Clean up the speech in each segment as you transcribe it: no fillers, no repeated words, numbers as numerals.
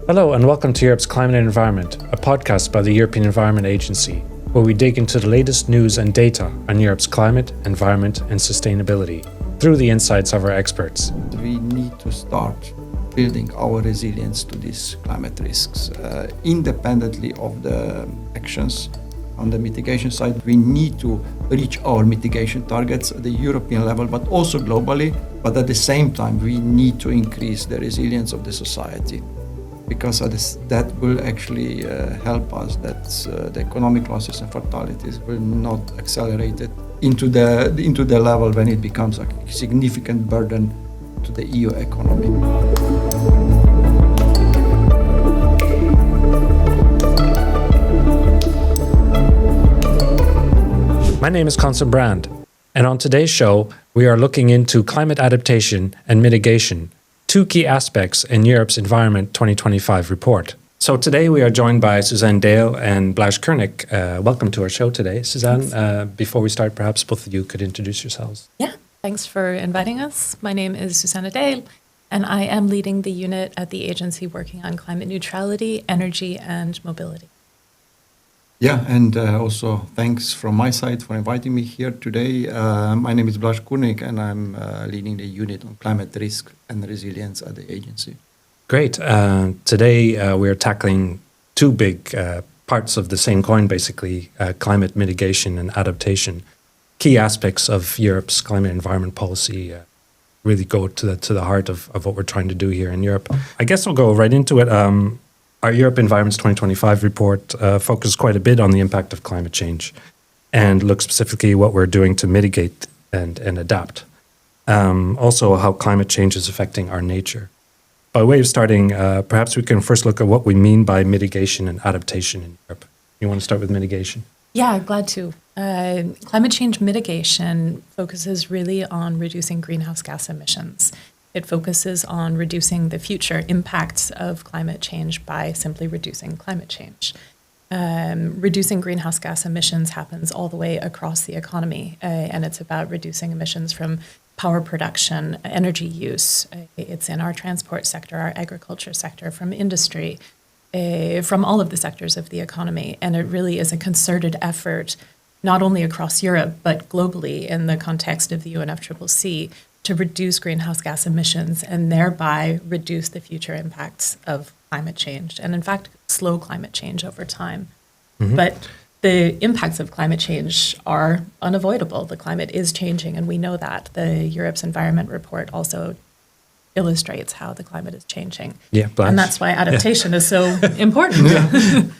Hello and welcome to Europe's Climate and Environment, a podcast by the European Environment Agency, where we dig into the latest news and data on Europe's climate, environment and sustainability through the insights of our experts. We need to start building our resilience to these climate risks, independently of the actions. On the mitigation side, we need to reach our mitigation targets at the European level, but also globally. But at the same time, we need to increase the resilience of the society, because that will actually help us that the economic losses and fatalities will not accelerate it into the level when it becomes a significant burden to the EU economy. My name is Constant Brand, and on today's show, we are looking into climate adaptation and mitigation, two key aspects in Europe's Environment 2025 report. So today we are joined by Suzanne Dale and Blaž Kurnik. Welcome to our show today. Suzanne, before we start, perhaps both of you could introduce yourselves. Yeah, thanks for inviting us. My name is Susanne Dale, and I am leading the unit at the agency working on climate neutrality, energy, and mobility. Yeah, and also thanks from my side for inviting me here today. My name is Blaž Kurnik, and I'm leading the unit on climate risk and resilience at the agency. Great. Today we're tackling two big parts of the same coin, basically, climate mitigation and adaptation. Key aspects of Europe's climate environment policy really go to the heart of what we're trying to do here in Europe. I guess we'll go right into it. Our Europe Environments 2025 report focuses quite a bit on the impact of climate change and looks specifically at what we're doing to mitigate and adapt. Also, how climate change is affecting our nature. By way of starting, perhaps we can first look at what we mean by mitigation and adaptation in Europe. You want to start with mitigation? Yeah, glad to. Climate change mitigation focuses really on reducing greenhouse gas emissions. It focuses on reducing the future impacts of climate change by simply reducing climate change. Reducing greenhouse gas emissions happens all the way across the economy, and it's about reducing emissions from power production, energy use. It's in our transport sector, our agriculture sector, from industry, from all of the sectors of the economy. And it really is a concerted effort, not only across Europe, but globally in the context of the UNFCCC, to reduce greenhouse gas emissions and thereby reduce the future impacts of climate change and, in fact, slow climate change over time. Mm-hmm. But the impacts of climate change are unavoidable. The climate is changing, and we know that. The Europe's Environment Report also illustrates how the climate is changing. Yeah, and that's why adaptation is so important.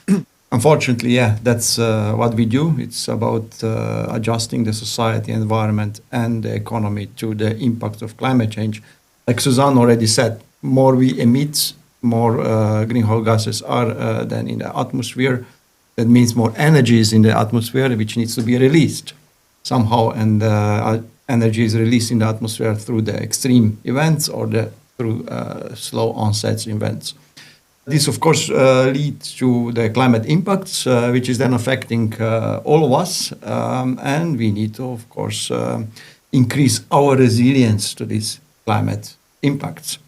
Unfortunately, yeah, that's what we do. It's about adjusting the society, environment, and the economy to the impact of climate change. Like Suzanne already said, more we emit, more greenhouse gases are than in the atmosphere. That means more energy is in the atmosphere, which needs to be released somehow. And energy is released in the atmosphere through the extreme events or through slow onset events. This, of course, leads to the climate impacts, which is then affecting all of us. And we need to, of course, increase our resilience to these climate impacts.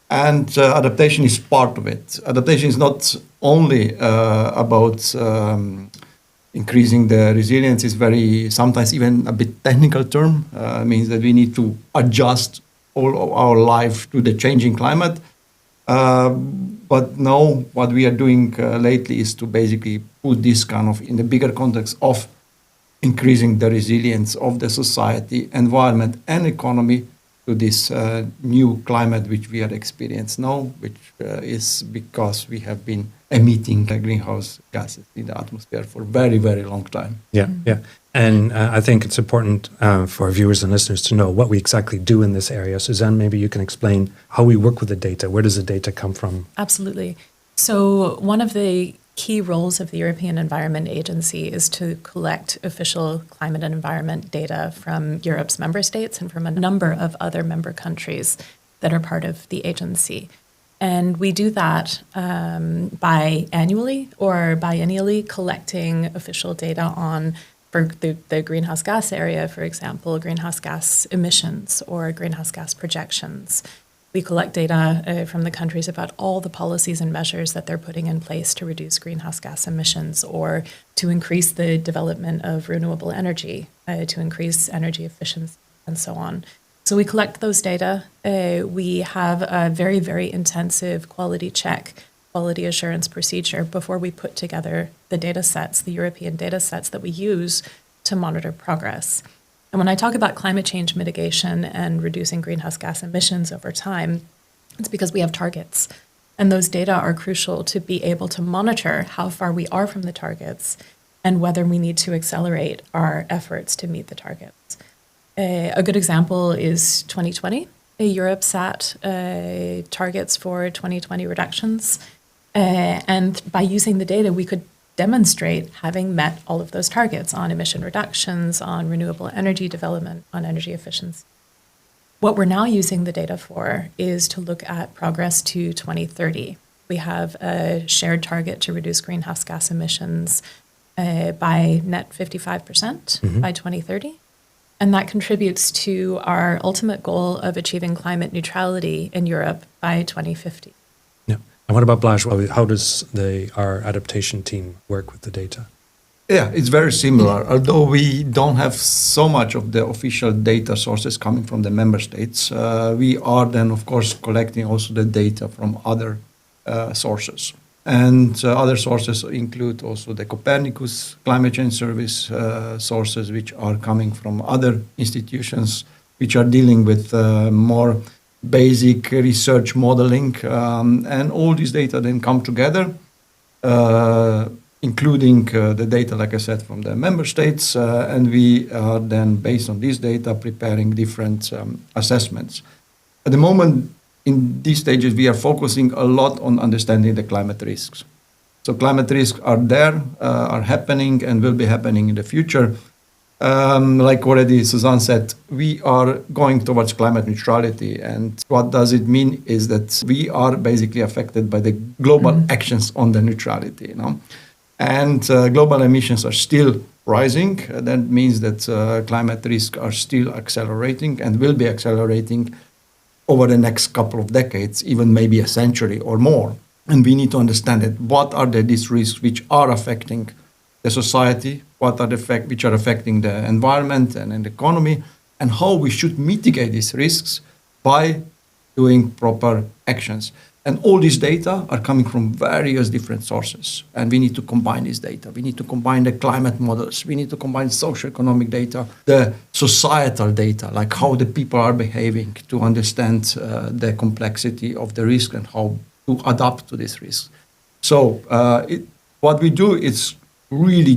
And adaptation is part of it. Adaptation is not only about increasing the resilience. It's very, sometimes even a bit technical term. Means that we need to adjust all of our life to the changing climate. But now what we are doing lately is to basically put this kind of in the bigger context of increasing the resilience of the society, environment, and economy to this new climate which we are experiencing now, which is because we have been emitting greenhouse gases in the atmosphere for a very, very long time. Yeah, yeah. And I think it's important for viewers and listeners to know what we exactly do in this area. Suzanne, maybe you can explain how we work with the data. Where does the data come from? Absolutely. So one of the key roles of the European Environment Agency is to collect official climate and environment data from Europe's member states and from a number of other member countries that are part of the agency. And we do that biannually or biennially, collecting official data on, for the greenhouse gas area, for example, greenhouse gas emissions or greenhouse gas projections. We collect data from the countries about all the policies and measures that they're putting in place to reduce greenhouse gas emissions or to increase the development of renewable energy, to increase energy efficiency, and so on. So we collect those data. We have a very, very intensive quality check, quality assurance procedure before we put together the data sets, the European data sets that we use to monitor progress. And when I talk about climate change mitigation and reducing greenhouse gas emissions over time, it's because we have targets. And those data are crucial to be able to monitor how far we are from the targets and whether we need to accelerate our efforts to meet the targets. A good example is 2020. Europe set targets for 2020 reductions. And by using the data, we could demonstrate having met all of those targets on emission reductions, on renewable energy development, on energy efficiency. What we're now using the data for is to look at progress to 2030. We have a shared target to reduce greenhouse gas emissions by net 55% by 2030. And that contributes to our ultimate goal of achieving climate neutrality in Europe by 2050. And what about Blaž? How does our adaptation team work with the data? Yeah, it's very similar. Although we don't have so much of the official data sources coming from the member states, we are then, of course, collecting also the data from other sources. And other sources include also the Copernicus Climate Change Service sources, which are coming from other institutions, which are dealing with more basic research modeling, and all these data then come together, including the data, like I said, from the member states, and we are then, based on this data, preparing different assessments. At the moment, in these stages, we are focusing a lot on understanding the climate risks. So climate risks are there, are happening, and will be happening in the future. Like already Suzanne said, we are going towards climate neutrality. And what does it mean is that we are basically affected by the global actions on the neutrality. And global emissions are still rising. That means that climate risks are still accelerating and will be accelerating over the next couple of decades, even maybe a century or more. And we need to understand it. What are these risks which are affecting the society, what are the effects which are affecting the environment and the economy, and how we should mitigate these risks by doing proper actions. And all these data are coming from various different sources, and we need to combine this data. We need to combine the climate models. We need to combine socioeconomic data, the societal data, like how the people are behaving, to understand the complexity of the risk and how to adapt to this risk. So what we do is really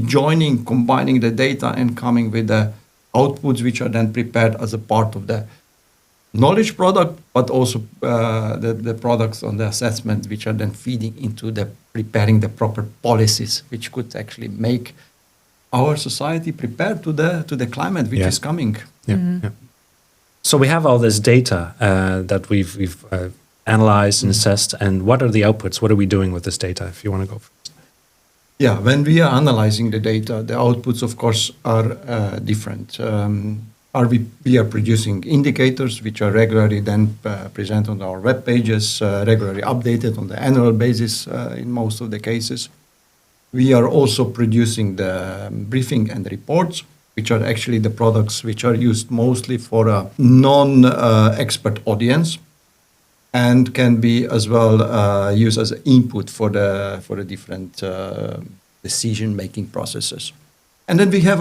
combining the data and coming with the outputs which are then prepared as a part of the knowledge product, but also the products on the assessment which are then feeding into the preparing the proper policies which could actually make our society prepared to the climate which is coming. Yeah. So we have all this data that we've analyzed and assessed, and what are the outputs? What are we doing with this data? If you want to go first. Yeah, when we are analyzing the data, the outputs, of course, are different. We are producing indicators which are regularly then presented on our web pages, regularly updated on the annual basis in most of the cases. We are also producing the briefing and reports, which are actually the products which are used mostly for a non-expert audience, and can be as well used as input for the different decision-making processes. And then we have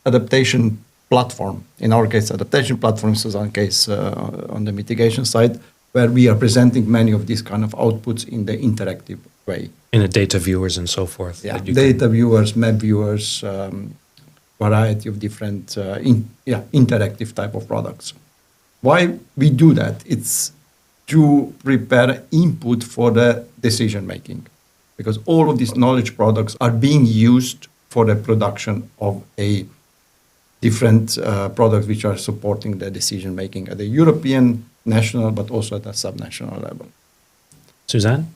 adaptation platform. In our case, adaptation platform, in Suzanne's case, on the mitigation side, where we are presenting many of these kind of outputs in the interactive way. In the data viewers and so forth. Yeah, data viewers, map viewers, variety of different interactive type of products. Why we do that? It's to prepare input for the decision making, because all of these knowledge products are being used for the production of a different products which are supporting the decision making at the European, national, but also at the subnational level. Suzanne?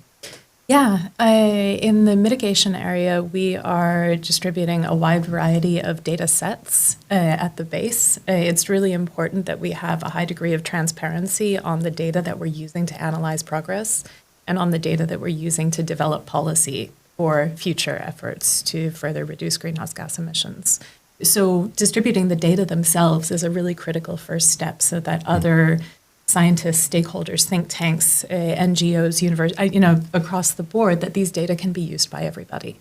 Yeah, in the mitigation area, we are distributing a wide variety of data sets at the base. It's really important that we have a high degree of transparency on the data that we're using to analyze progress and on the data that we're using to develop policy for future efforts to further reduce greenhouse gas emissions. So distributing the data themselves is a really critical first step so that other scientists, stakeholders, think tanks, NGOs, across the board, that these data can be used by everybody.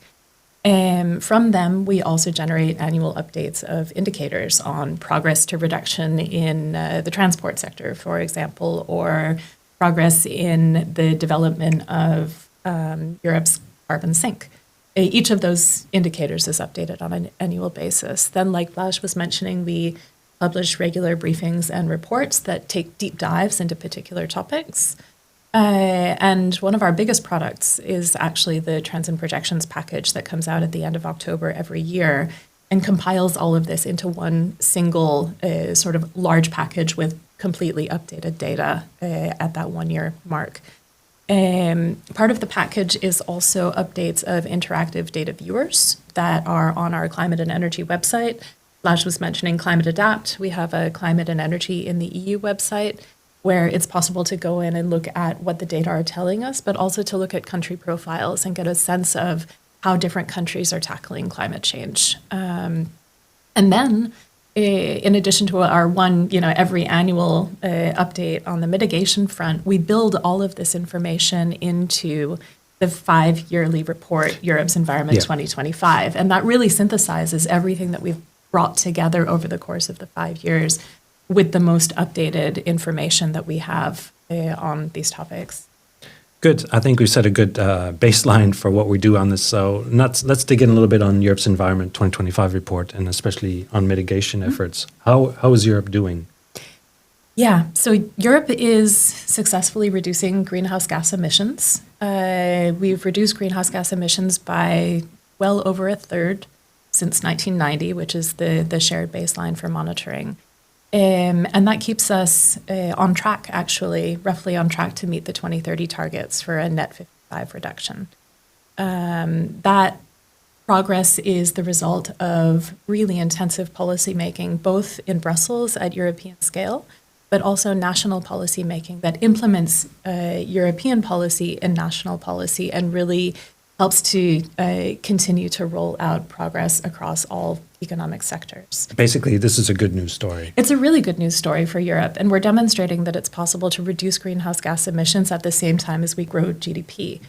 From them, we also generate annual updates of indicators on progress to reduction in the transport sector, for example, or progress in the development of Europe's carbon sink. Each of those indicators is updated on an annual basis. Then, like Blaž was mentioning, we publish regular briefings and reports that take deep dives into particular topics. And one of our biggest products is actually the Trends and Projections package that comes out at the end of October every year and compiles all of this into one single sort of large package with completely updated data at that 1 year mark. Part of the package is also updates of interactive data viewers that are on our climate and energy website. Blaž was mentioning Climate Adapt. We have a climate and energy in the EU website where it's possible to go in and look at what the data are telling us, but also to look at country profiles and get a sense of how different countries are tackling climate change. And then, in addition to our every annual update on the mitigation front, we build all of this information into the 5-yearly report, Europe's Environment 2025. And that really synthesizes everything that we've brought together over the course of the 5 years with the most updated information that we have on these topics. Good. I think we set a good baseline for what we do on this. So let's dig in a little bit on Europe's Environment 2025 report and especially on mitigation efforts. How is Europe doing? Yeah, so Europe is successfully reducing greenhouse gas emissions. We've reduced greenhouse gas emissions by well over a third since 1990, which is the shared baseline for monitoring. And that keeps us on track, actually, roughly on track to meet the 2030 targets for a net 55 reduction. That progress is the result of really intensive policy making, both in Brussels at European scale, but also national policy making that implements European policy in national policy and really helps to continue to roll out progress across all economic sectors. Basically, this is a good news story. It's a really good news story for Europe, and we're demonstrating that it's possible to reduce greenhouse gas emissions at the same time as we grow GDP.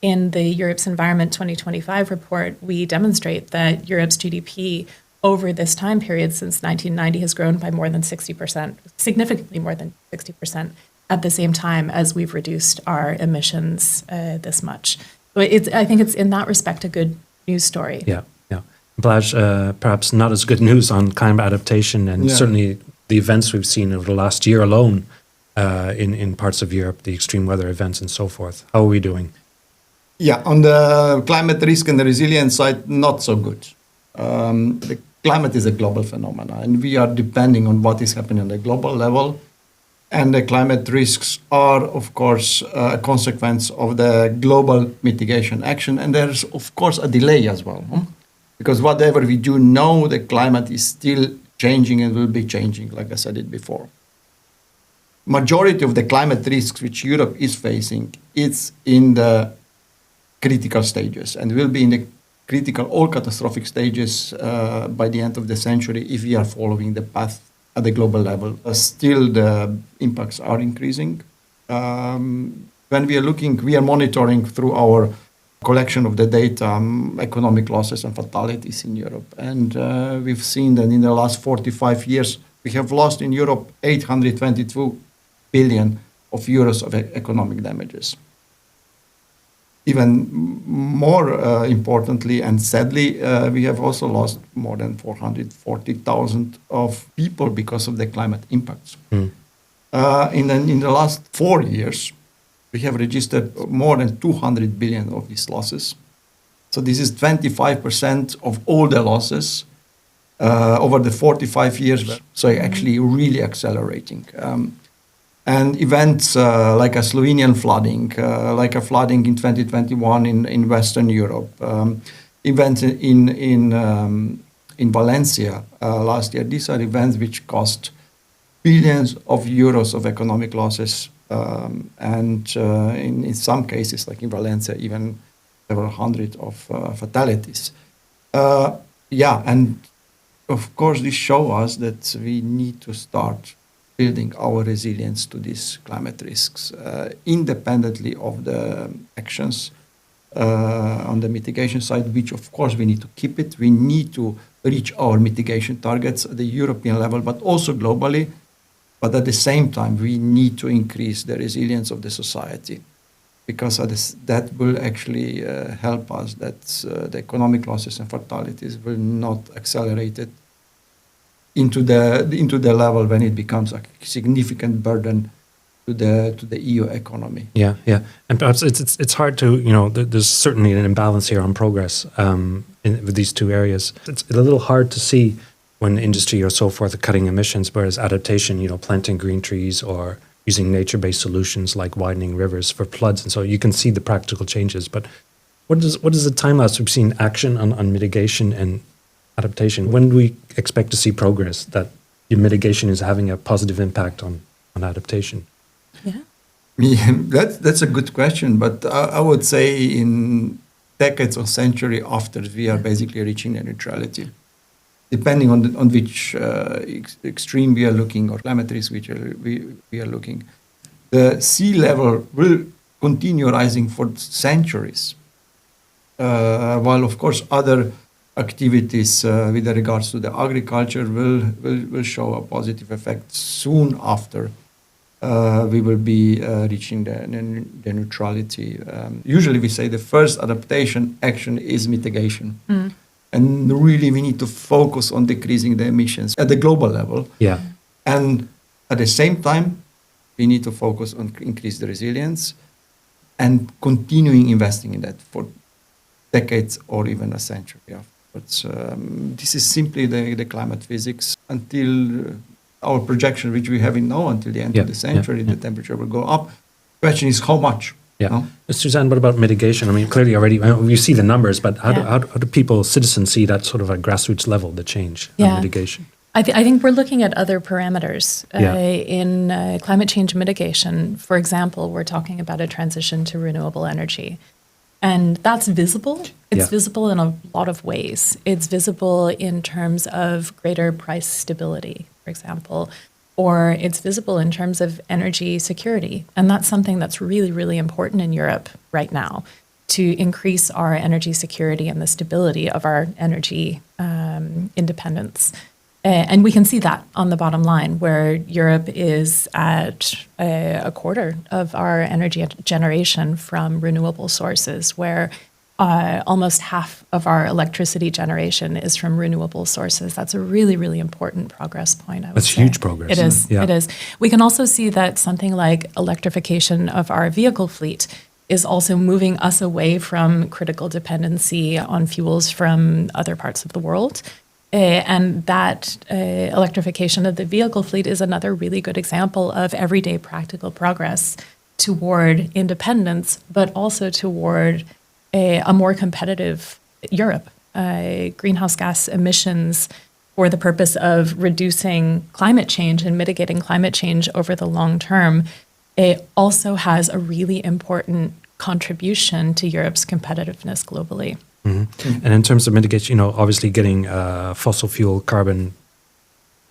In the Europe's Environment 2025 report, we demonstrate that Europe's GDP over this time period since 1990 has grown by more than 60%, significantly more than 60%, at the same time as we've reduced our emissions this much. So I think it's in that respect a good news story. Yeah. Blaž, perhaps not as good news on climate adaptation and certainly the events we've seen over the last year alone in parts of Europe, the extreme weather events and so forth. How are we doing? Yeah, on the climate risk and the resilience side, not so good. The climate is a global phenomenon, and we are depending on what is happening on the global level. And the climate risks are, of course, a consequence of the global mitigation action. And there's, of course, a delay as well. Because whatever we do know, the climate is still changing and will be changing, like I said it before. Majority of the climate risks which Europe is facing, it's in the critical stages and will be in the critical or catastrophic stages by the end of the century if we are following the path at the global level. Still, the impacts are increasing. When we are looking, we are monitoring through our collection of the data, economic losses and fatalities in Europe. And we've seen that in the last 45 years, we have lost in Europe 822 billion of euros of economic damages. Even more importantly and sadly, we have also lost more than 440,000 of people because of the climate impacts. In the last 4 years, we have registered more than 200 billion of these losses. So this is 25% of all the losses over the 45 years. So actually really accelerating. And events like a Slovenian flooding, like a flooding in 2021 in Western Europe, events in Valencia last year. These are events which cost billions of euros of economic losses, and in some cases, like in Valencia, even several hundred of fatalities. And of course, this shows us that we need to start building our resilience to these climate risks, independently of the actions on the mitigation side, which of course we need to keep it. We need to reach our mitigation targets at the European level, but also globally. But at the same time, we need to increase the resilience of the society, because that will actually help us that the economic losses and fatalities will not accelerate it into the level when it becomes a significant burden to the EU economy. Yeah, yeah, and perhaps it's hard to, there's certainly an imbalance here on progress with these two areas. It's a little hard to see when industry or so forth are cutting emissions, whereas adaptation, planting green trees or using nature-based solutions like widening rivers for floods, and so you can see the practical changes. But what is the time lapse we've seen action on mitigation and adaptation? When do we expect to see progress that your mitigation is having a positive impact on adaptation? Yeah, that's a good question, but I would say in decades or century after, we are basically reaching net neutrality, depending on which extreme we are looking, or climate risk which we are looking. The sea level will continue rising for centuries, while of course other activities with regards to the agriculture will show a positive effect soon after we will be reaching the neutrality. Usually we say the first adaptation action is mitigation. And really we need to focus on decreasing the emissions at the global level. Yeah. And at the same time, we need to focus on increase the resilience and continuing investing in that for decades or even a century afterwards. This is simply the climate physics. Until our projection, which we have in now, until the end of the century, the temperature will go up. Question is how much? Yeah. No? Suzanne, what about mitigation? I mean, clearly already, we see the numbers, but how do people, citizens, see that sort of at grassroots level, the change on mitigation? I think we're looking at other parameters in climate change mitigation. For example, we're talking about a transition to renewable energy. And that's visible. It's visible in a lot of ways. It's visible in terms of greater price stability, for example, or it's visible in terms of energy security. And that's something that's really, really important in Europe right now, to increase our energy security and the stability of our energy independence. And we can see that on the bottom line, where Europe is at a quarter of our energy generation from renewable sources, where almost half of our electricity generation is from renewable sources. That's a really, really important progress point, I would say. That's huge progress. It is. Yeah. It is. We can also see that something like electrification of our vehicle fleet is also moving us away from critical dependency on fuels from other parts of the world. And that electrification of the vehicle fleet is another really good example of everyday practical progress toward independence, but also toward a more competitive Europe. Greenhouse gas emissions for the purpose of reducing climate change and mitigating climate change over the long term, it also has a really important contribution to Europe's competitiveness globally. Mm-hmm. And in terms of mitigation, obviously getting fossil fuel, carbon,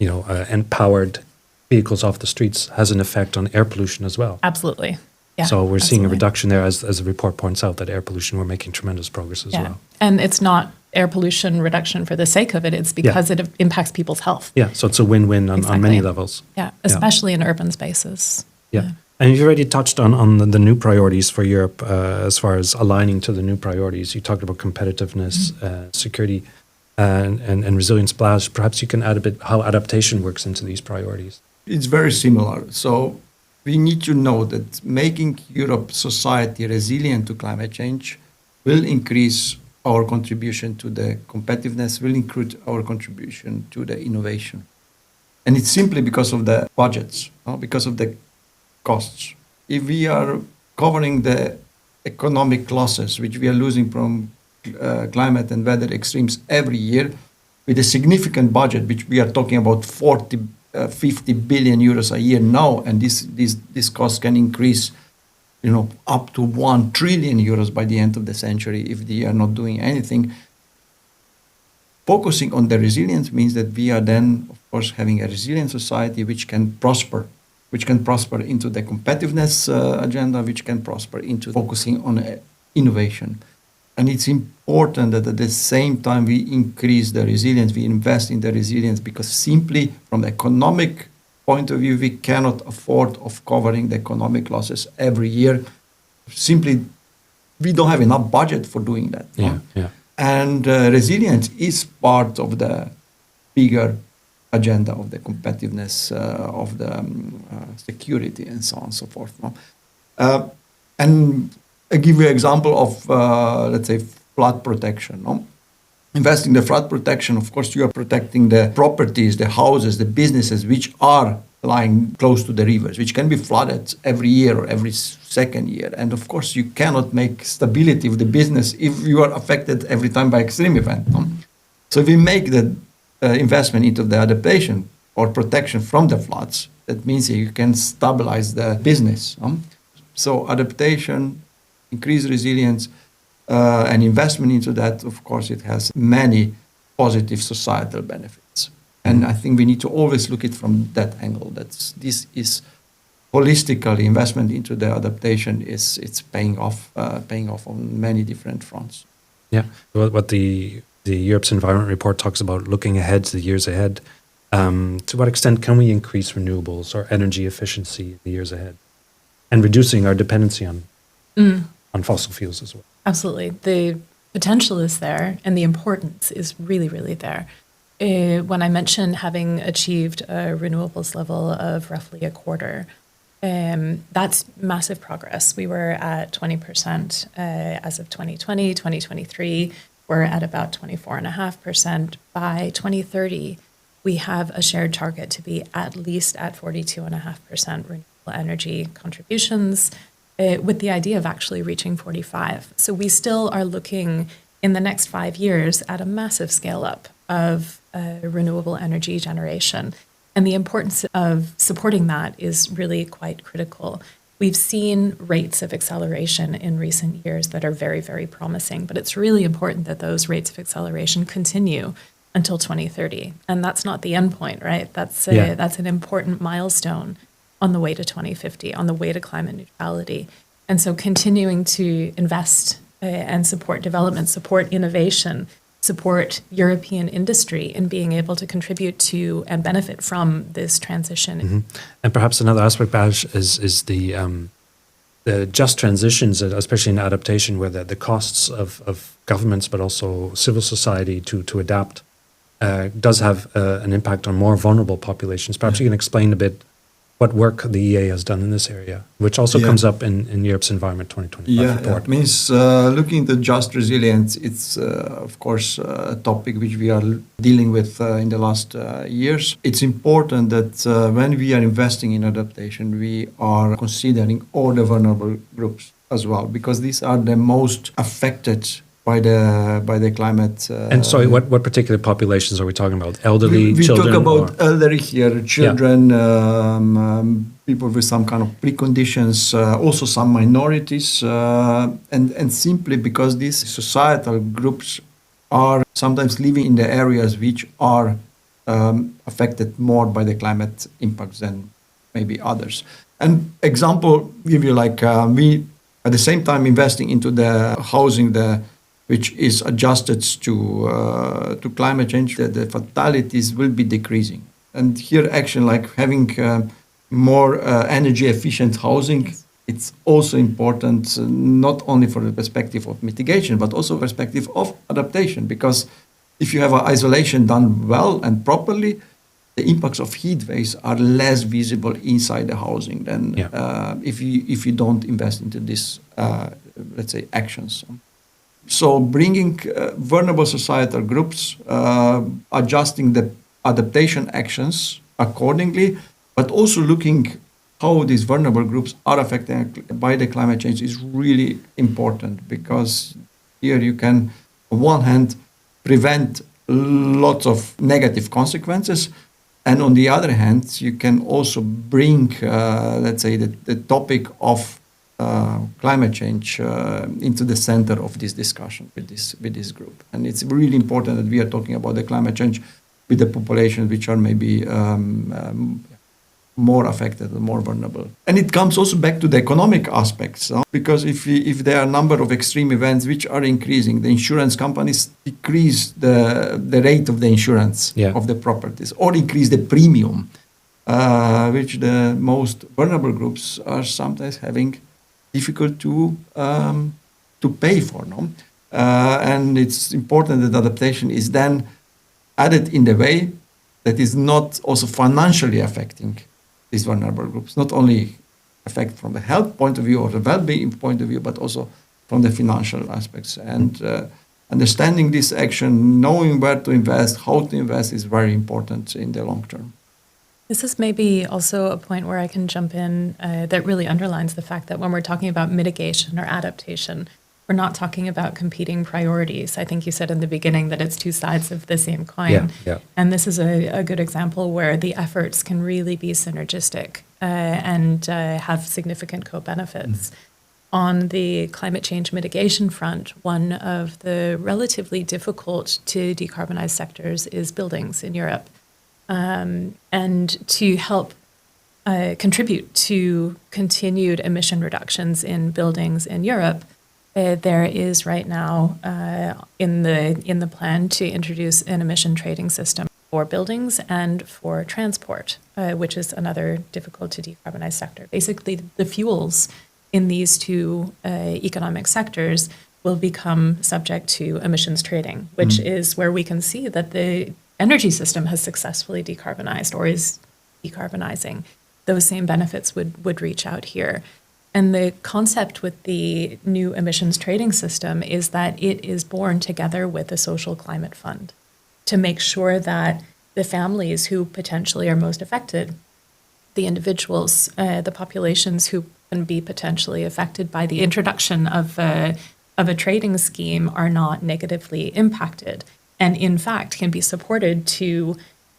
empowered vehicles off the streets has an effect on air pollution as well. Absolutely. Yeah, so we're seeing a reduction there, as the report points out, that air pollution, we're making tremendous progress as well. And it's not air pollution reduction for the sake of it. It's because it impacts people's health. Yeah, so it's a win-win on many levels. Yeah, especially in urban spaces. Yeah. And you've already touched on the new priorities for Europe as far as aligning to the new priorities. You talked about competitiveness, security, and resilience. Blaž, perhaps you can add a bit how adaptation works into these priorities. It's very similar. So we need to know that making Europe society resilient to climate change will increase our contribution to the competitiveness, will increase our contribution to the innovation. And it's simply because of the budgets, because of the costs. If we are covering the economic losses which we are losing from climate and weather extremes every year with a significant budget, which we are talking about 50 billion euros a year now, and this cost can increase, up to 1 trillion euros by the end of the century if they are not doing anything. Focusing on the resilience means that we are then, of course, having a resilient society which can prosper into the competitiveness agenda, which can prosper into focusing on innovation. And it's important that at the same time we increase the resilience, we invest in the resilience, because simply from the economic point of view, we cannot afford of covering the economic losses every year. Simply, we don't have enough budget for doing that. Yeah. And resilience is part of the bigger agenda of the competitiveness, of the security, and so on and so forth. And I give you an example of, let's say, flood protection. Investing in the flood protection, of course, you are protecting the properties, the houses, the businesses which are lying close to the rivers, which can be flooded every year or every second year. And of course, you cannot make stability of the business if you are affected every time by extreme event. So if we make the investment into the adaptation or protection from the floods, that means that you can stabilize the business. So adaptation, increased resilience, and investment into that, of course, it has many positive societal benefits. And I think we need to always look at it from that angle. This is holistically investment into the adaptation it's paying off on many different fronts. Yeah, what the Europe's Environment Report talks about, looking ahead to the years ahead. To what extent can we increase renewables or energy efficiency in the years ahead, and reducing our dependency on fossil fuels as well? Absolutely. The potential is there, and the importance is really, really there. When I mentioned having achieved a renewables level of roughly a quarter, that's massive progress. We were at 20% as of 2020, 2023. We're at about 24.5%. By 2030, we have a shared target to be at least at 42.5% renewable energy contributions, with the idea of actually reaching 45. So we still are looking in the next 5 years at a massive scale up of renewable energy generation. And the importance of supporting that is really quite critical. We've seen rates of acceleration in recent years that are very, very promising, but it's really important that those rates of acceleration continue until 2030. And that's not the end point, right? That's an important milestone on the way to 2050, on the way to climate neutrality. And so continuing to invest and support development, support innovation, support European industry in being able to contribute to and benefit from this transition. Mm-hmm. And perhaps another aspect, Baj, is the just transitions, especially in adaptation, where the costs of governments but also civil society to adapt does have an impact on more vulnerable populations. Perhaps you can explain a bit what work the EA has done in this area, which also comes up in Europe's Environment 2025 report. It means looking at just resilience, it's of course a topic which we are dealing with in the last years. It's important that when we are investing in adaptation, we are considering all the vulnerable groups as well, because these are the most affected by the climate. And sorry, what particular populations are we talking about? Elderly, we children? We talk about elderly here, children, people with some kind of preconditions, also some minorities, and simply because these societal groups are sometimes living in the areas which are affected more by the climate impacts than maybe others. And example, give you we at the same time investing into the housing, which is adjusted to climate change, the fatalities will be decreasing. And here action like having more energy efficient housing, it's also important, not only for the perspective of mitigation, but also perspective of adaptation. Because if you have isolation done well and properly, the impacts of heat waves are less visible inside the housing than if you don't invest into this, let's say, actions. So bringing vulnerable societal groups, adjusting the adaptation actions accordingly, but also looking how these vulnerable groups are affected by the climate change is really important, because here you can, on one hand, prevent lots of negative consequences, and on the other hand, you can also bring, let's say, the topic of climate change into the center of this discussion with this group. And it's really important that we are talking about the climate change with the populations which are maybe more affected and more vulnerable. And it comes also back to the economic aspects, because if there are a number of extreme events which are increasing, the insurance companies decrease the rate of the insurance of the properties, or increase the premium, which the most vulnerable groups are sometimes having difficult to pay for. No? And it's important that adaptation is then added in the way that is not also financially affecting these vulnerable groups, not only affect from the health point of view or the well-being point of view, but also from the financial aspects. And understanding this action, knowing where to invest, how to invest, is very important in the long term. This is maybe also a point where I can jump in that really underlines the fact that when we're talking about mitigation or adaptation, we're not talking about competing priorities. I think you said in the beginning that it's two sides of the same coin. Yeah. And this is a good example where the efforts can really be synergistic and have significant co-benefits. On the climate change mitigation front, one of the relatively difficult to decarbonize sectors is buildings in Europe. And to help contribute to continued emission reductions in buildings in Europe, there is right now in the plan to introduce an emission trading system for buildings and for transport, which is another difficult to decarbonize sector. Basically, the fuels in these two economic sectors will become subject to emissions trading, which is where we can see that the energy system has successfully decarbonized or is decarbonizing. Those same benefits would reach out here. And the concept with the new emissions trading system is that it is born together with a social climate fund to make sure that the families who potentially are most affected, the individuals, the populations who can be potentially affected by the introduction of a trading scheme, are not negatively impacted, and in fact can be supported to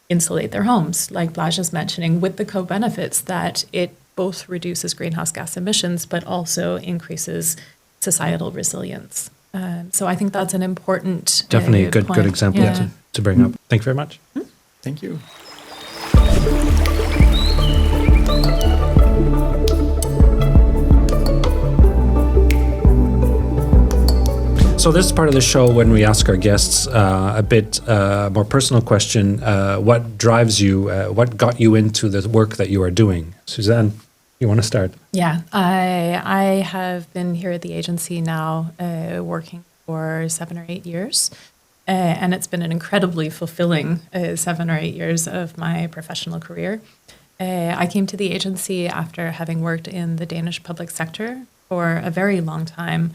insulate their homes, like Blaž is mentioning, with the co-benefits that it both reduces greenhouse gas emissions, but also increases societal resilience. So I think that's an important Definitely a good example to bring up. Thank you very much. Thank you. So this is part of the show when we ask our guests a bit more personal question. What drives you? What got you into the work that you are doing? Suzanne, you want to start? Yeah, I have been here at the agency now working for 7 or 8 years. And it's been an incredibly fulfilling 7 or 8 years of my professional career. I came to the agency after having worked in the Danish public sector for a very long time,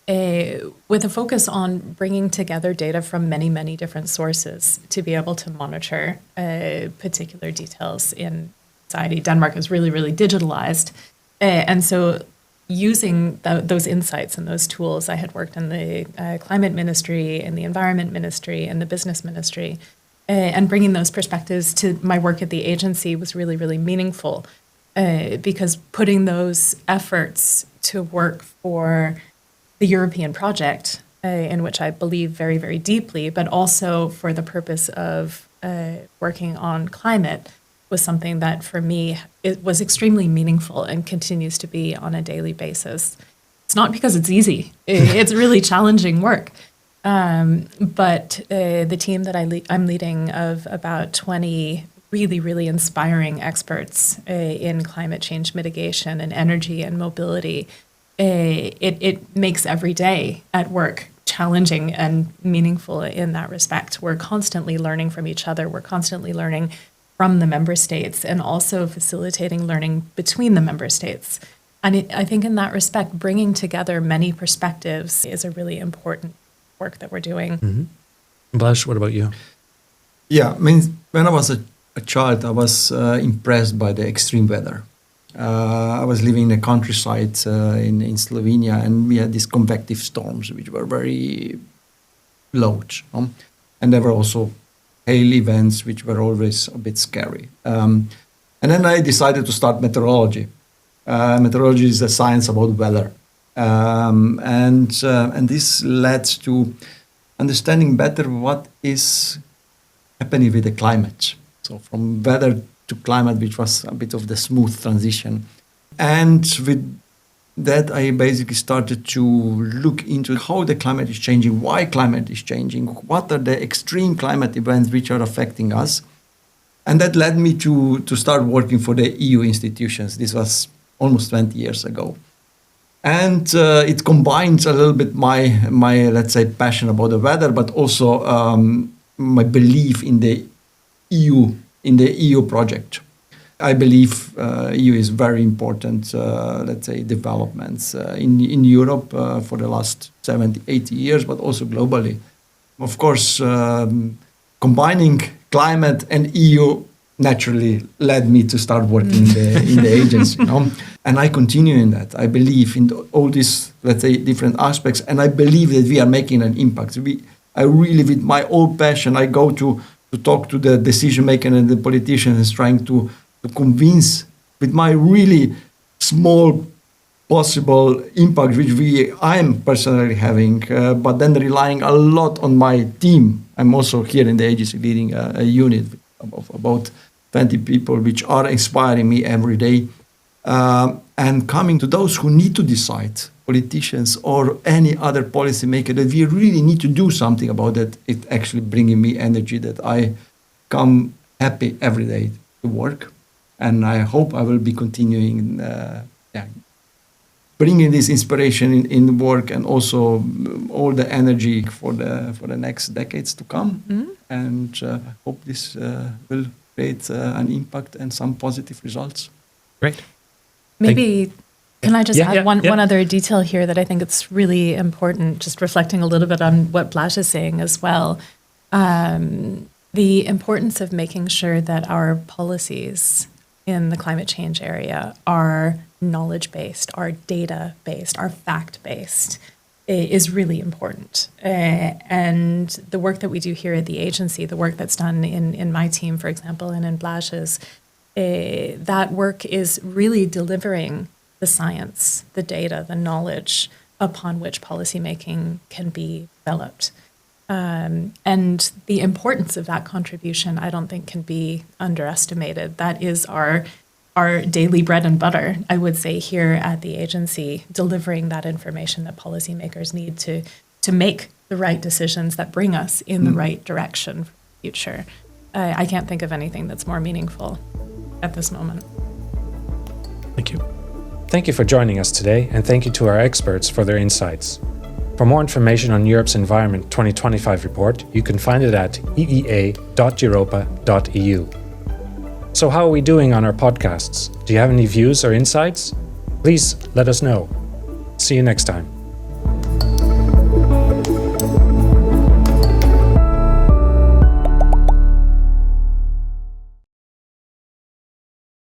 with a focus on bringing together data from many, many different sources to be able to monitor particular details in society. Denmark is really, really digitalized. And so using those insights and those tools, I had worked in the climate ministry, in the environment ministry, and the business ministry. And bringing those perspectives to my work at the agency was really, really meaningful because putting those efforts to work for the European project, in which I believe very, very deeply, but also for the purpose of working on climate, was something that for me it was extremely meaningful and continues to be on a daily basis. It's not because it's easy; it's really challenging work. But the team that I'm leading of about 20 really, really inspiring experts in climate change mitigation and energy and mobility. It makes every day at work challenging and meaningful in that respect. We're constantly learning from each other. We're constantly learning from the member states and also facilitating learning between the member states. And I think in that respect, bringing together many perspectives is a really important work that we're doing. Mm-hmm. Blaž, what about you? Yeah, I mean, when I was a child, I was impressed by the extreme weather. I was living in the countryside in Slovenia, and we had these convective storms, which were very large. And there were also hail events, which were always a bit scary. And then I decided to start meteorology. Meteorology is a science about weather. And this led to understanding better what is happening with the climate. So from weather to climate, which was a bit of the smooth transition. And with that, I basically started to look into how the climate is changing, why climate is changing, what are the extreme climate events which are affecting us. And that led me to start working for the EU institutions. This was almost 20 years ago. And it combines a little bit my let's say, passion about the weather, but also my belief in the EU project. I believe EU is very important, let's say, developments in Europe for the last 70, 80 years, but also globally. Of course, combining climate and EU naturally led me to start working in the agency. And I continue in that. I believe in all these, let's say, different aspects, and I believe that we are making an impact. I really, with my old passion, I go to talk to the decision maker and the politicians, trying to convince with my really small possible impact, which I am personally having, but then relying a lot on my team. I'm also here in the agency leading a unit of about 20 people, which are inspiring me every day. And coming to those who need to decide, politicians or any other policymaker, that we really need to do something about that. It actually bringing me energy that I come happy every day to work. And I hope I will be continuing bringing this inspiration in work, and also all the energy for the next decades to come. Mm-hmm. And I hope this will create an impact and some positive results. Great. Maybe, can I just add one other detail here that I think it's really important, just reflecting a little bit on what Blaž is saying as well. The importance of making sure that our policies in the climate change area are knowledge-based, are data-based, are fact-based is really important. And the work that we do here at the agency, the work that's done in my team, for example, and in Blaž's, that work is really delivering the science, the data, the knowledge upon which policymaking can be developed. And the importance of that contribution, I don't think, can be underestimated. That is our daily bread and butter, I would say, here at the agency, delivering that information that policymakers need to make the right decisions that bring us in the right direction for the future. I can't think of anything that's more meaningful at this moment. Thank you. Thank you for joining us today, and thank you to our experts for their insights. For more information on Europe's Environment 2025 report, you can find it at eea.europa.eu. So how are we doing on our podcasts? Do you have any views or insights? Please let us know. See you next time.